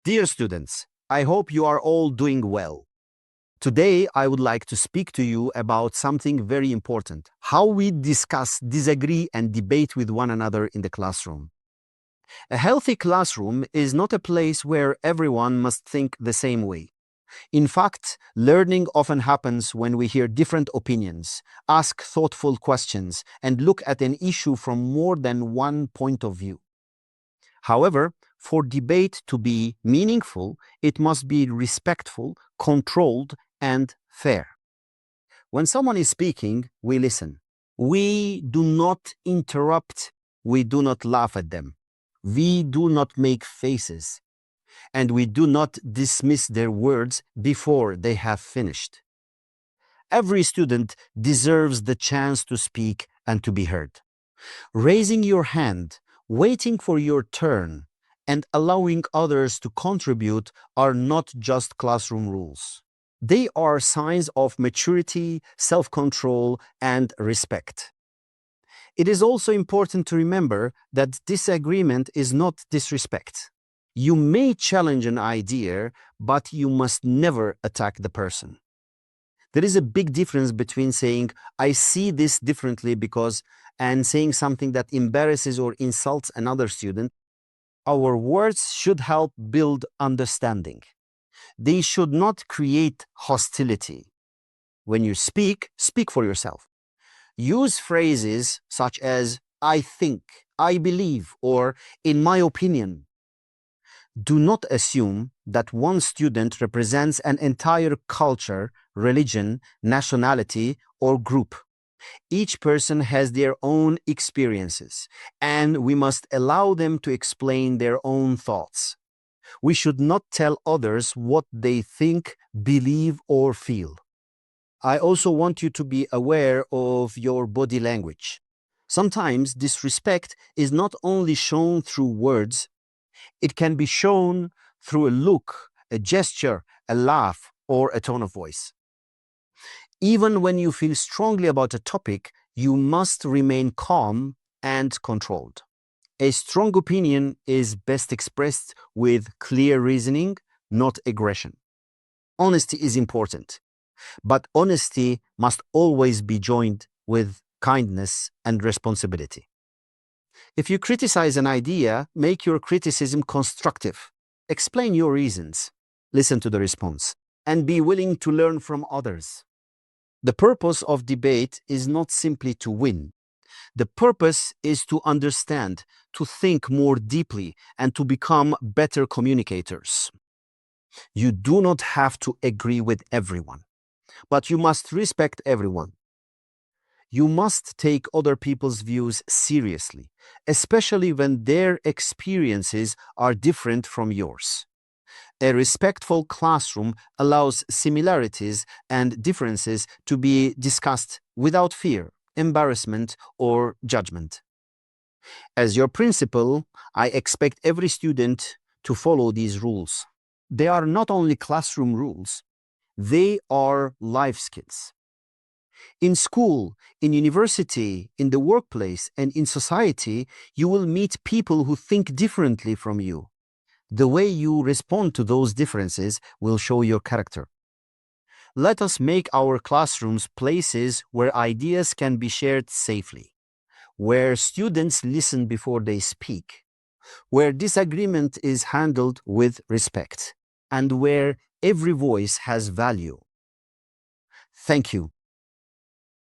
Dear students, I hope you are all doing well. Today, I would like to speak to you about something very important: how we discuss, disagree, and debate with one another in the classroom. A healthy classroom is not a place where everyone must think the same way. In fact, learning often happens when we hear different opinions, ask thoughtful questions, and look at an issue from more than one point of view. However, for debate to be meaningful, it must be respectful, controlled, and fair. When someone is speaking, we listen. We do not interrupt. We do not laugh at them. We do not make faces. And we do not dismiss their words before they have finished. Every student deserves the chance to speak and to be heard. Raising your hand, waiting for your turn, and allowing others to contribute are not just classroom rules. They are signs of maturity, self-control, and respect. It is also important to remember that disagreement is not disrespect. You may challenge an idea, but you must never attack the person. There is a big difference between saying, "I see this differently because," and saying something that embarrasses or insults another student. Our words should help build understanding. They should not create hostility. When you speak, speak for yourself. Use phrases such as "I think," "I believe," or "in my opinion." Do not assume that one student represents an entire culture, religion, nationality, or group. Each person has their own experiences, and we must allow them to explain their own thoughts. We should not tell others what they think, believe, or feel. I also want you to be aware of your body language. Sometimes disrespect is not only shown through words, it can be shown through a look, a gesture, a laugh, or a tone of voice. Even when you feel strongly about a topic, you must remain calm and controlled. A strong opinion is best expressed with clear reasoning, not aggression. Honesty is important, but honesty must always be joined with kindness and responsibility. If you criticize an idea, make your criticism constructive. Explain your reasons, listen to the response, and be willing to learn from others. The purpose of debate is not simply to win. The purpose is to understand, to think more deeply, and to become better communicators. You do not have to agree with everyone, but you must respect everyone. You must take other people's views seriously, especially when their experiences are different from yours. A respectful classroom allows similarities and differences to be discussed without fear, embarrassment, or judgment. As your principal, I expect every student to follow these rules. They are not only classroom rules, they are life skills. In school, in university, in the workplace, and in society, you will meet people who think differently from you. The way you respond to those differences will show your character. Let us make our classrooms places where ideas can be shared safely, where students listen before they speak, where disagreement is handled with respect, and where every voice has value. Thank you.